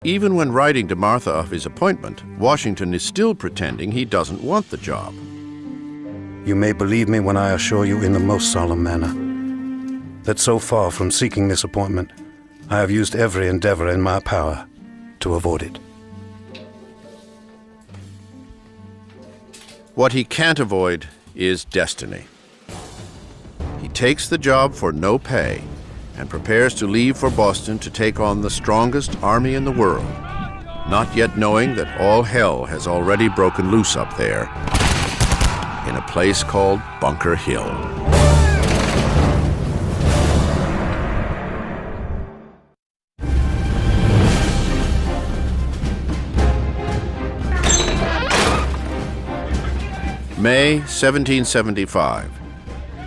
Even when writing to Martha of his appointment, Washington is still pretending he doesn't want the job. You may believe me when I assure you in the most solemn manner that so far from seeking this appointment, I have used every endeavor in my power to avoid it. What he can't avoid is destiny. He takes the job for no pay and prepares to leave for Boston to take on the strongest army in the world, not yet knowing that all hell has already broken loose up there in a place called Bunker Hill. May 1775.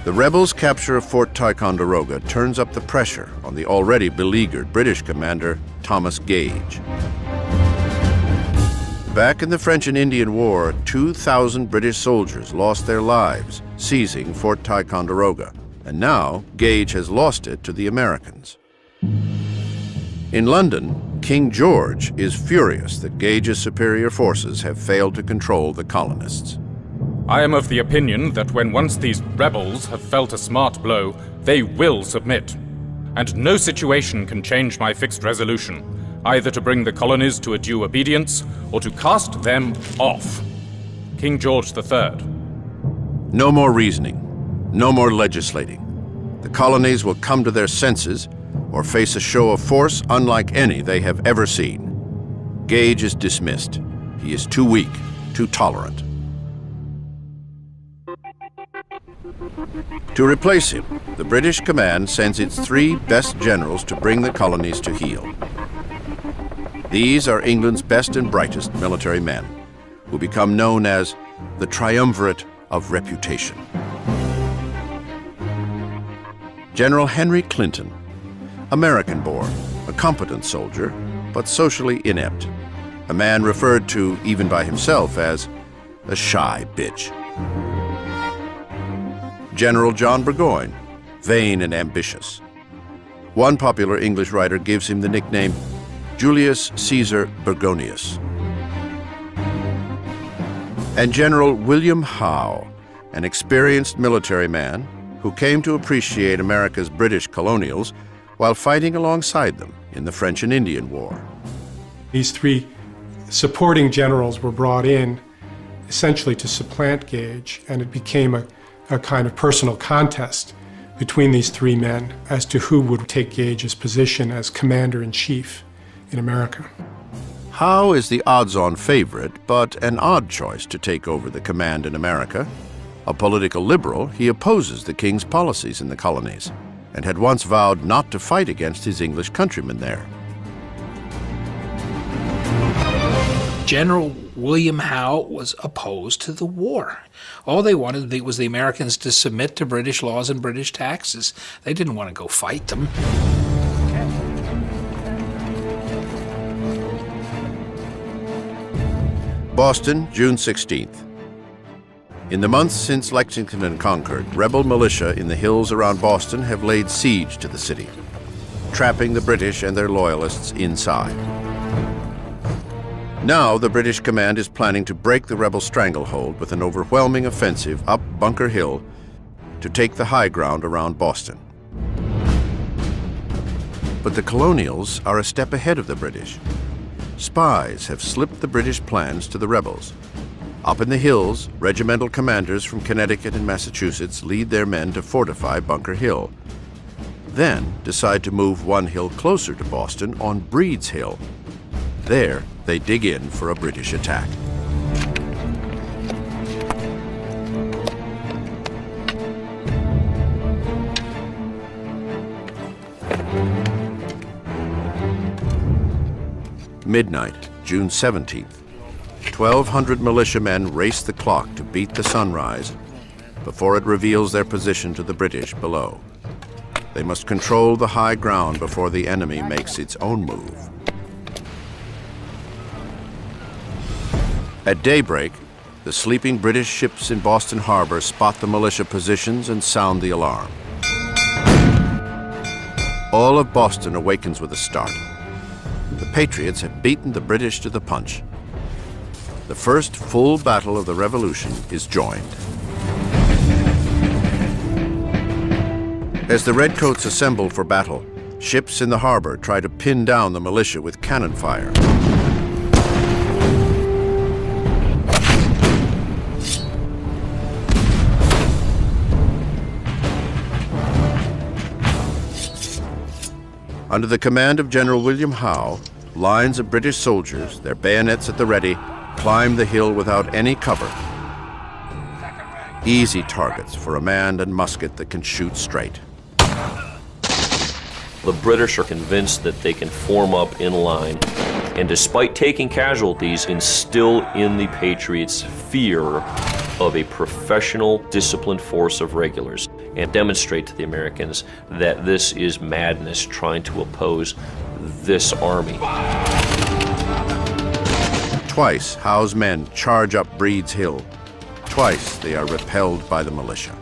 The rebels' capture of Fort Ticonderoga turns up the pressure on the already beleaguered British commander Thomas Gage. Back in the French and Indian War, 2,000 British soldiers lost their lives seizing Fort Ticonderoga, and now Gage has lost it to the Americans. In London, King George is furious that Gage's superior forces have failed to control the colonists. I am of the opinion that when once these rebels have felt a smart blow, they will submit. And no situation can change my fixed resolution, either to bring the colonies to a due obedience or to cast them off. King George III. No more reasoning, no more legislating. The colonies will come to their senses or face a show of force unlike any they have ever seen. Gage is dismissed. He is too weak, too tolerant. To replace him, the British command sends its 3 best generals to bring the colonies to heel. These are England's best and brightest military men, who become known as the Triumvirate of Reputation. General Henry Clinton, American-born, a competent soldier, but socially inept, a man referred to even by himself as a shy bitch. General John Burgoyne, vain and ambitious. One popular English writer gives him the nickname Julius Caesar Burgonius. And General William Howe, an experienced military man who came to appreciate America's British colonials while fighting alongside them in the French and Indian War. These 3 supporting generals were brought in essentially to supplant Gage, and it became a kind of personal contest between these 3 men as to who would take Gage's position as commander-in-chief in America. Howe is the odds-on favorite, but an odd choice to take over the command in America. A political liberal, he opposes the king's policies in the colonies and had once vowed not to fight against his English countrymen there. General William Howe was opposed to the war. All they wanted was the Americans to submit to British laws and British taxes. They didn't want to go fight them. Boston, June 16th. In the months since Lexington and Concord, rebel militia in the hills around Boston have laid siege to the city, trapping the British and their loyalists inside. Now the British command is planning to break the rebel stranglehold with an overwhelming offensive up Bunker Hill to take the high ground around Boston. But the colonials are a step ahead of the British. Spies have slipped the British plans to the rebels. Up in the hills, regimental commanders from Connecticut and Massachusetts lead their men to fortify Bunker Hill, then decide to move 1 hill closer to Boston on Breed's Hill. There, they dig in for a British attack. Midnight, June 17th. 1,200 militiamen race the clock to beat the sunrise before it reveals their position to the British below. They must control the high ground before the enemy makes its own move. At daybreak, the sleeping British ships in Boston Harbor spot the militia positions and sound the alarm. All of Boston awakens with a start. The Patriots have beaten the British to the punch. The first full battle of the Revolution is joined. As the Redcoats assemble for battle, ships in the harbor try to pin down the militia with cannon fire. Under the command of General William Howe, lines of British soldiers, their bayonets at the ready, climb the hill without any cover. Easy targets for a man and musket that can shoot straight. The British are convinced that they can form up in line, and despite taking casualties, instill in the Patriots fear of a professional, disciplined force of regulars, and demonstrate to the Americans that this is madness trying to oppose this army. Twice, Howe's men charge up Breed's Hill. Twice, they are repelled by the militia.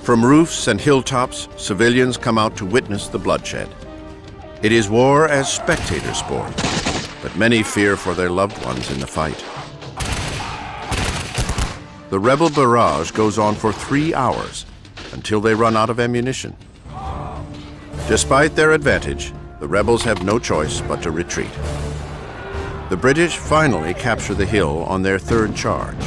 From roofs and hilltops, civilians come out to witness the bloodshed. It is war as spectator sport, but many fear for their loved ones in the fight. The rebel barrage goes on for 3 hours until they run out of ammunition. Despite their advantage, the rebels have no choice but to retreat. The British finally capture the hill on their third charge.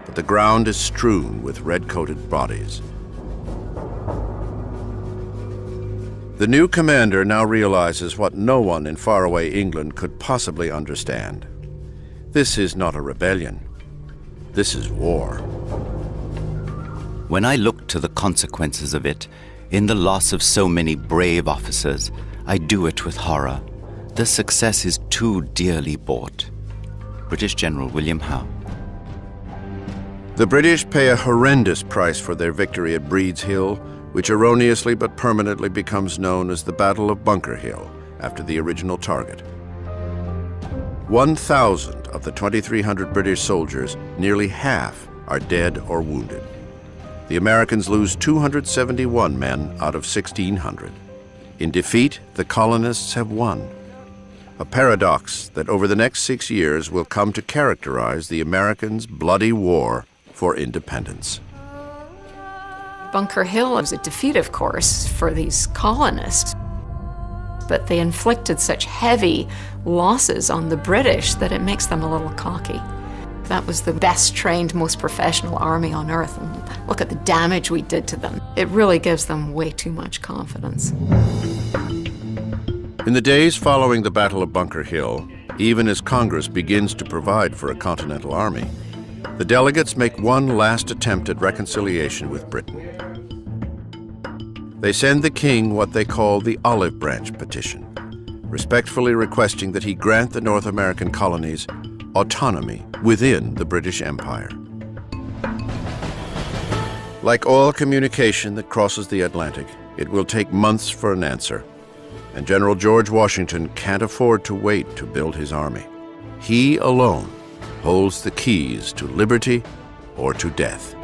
But the ground is strewn with red-coated bodies. The new commander now realizes what no one in faraway England could possibly understand. This is not a rebellion. This is war. When I look to the consequences of it, in the loss of so many brave officers, I do it with horror. The success is too dearly bought. British General William Howe. The British pay a horrendous price for their victory at Breed's Hill, which erroneously but permanently becomes known as the Battle of Bunker Hill, after the original target. 1,000 of the 2,300 British soldiers, nearly half, are dead or wounded. The Americans lose 271 men out of 1,600. In defeat, the colonists have won. A paradox that over the next 6 years will come to characterize the Americans' bloody war for independence. Bunker Hill was a defeat, of course, for these colonists. But they inflicted such heavy losses on the British that it makes them a little cocky. That was the best trained, most professional army on earth, and look at the damage we did to them. It really gives them way too much confidence. In the days following the Battle of Bunker Hill, even as Congress begins to provide for a continental army, the delegates make one last attempt at reconciliation with Britain. They send the king what they call the Olive Branch Petition, respectfully requesting that he grant the North American colonies autonomy within the British Empire. Like all communication that crosses the Atlantic, it will take months for an answer, and General George Washington can't afford to wait to build his army. He alone holds the keys to liberty or to death.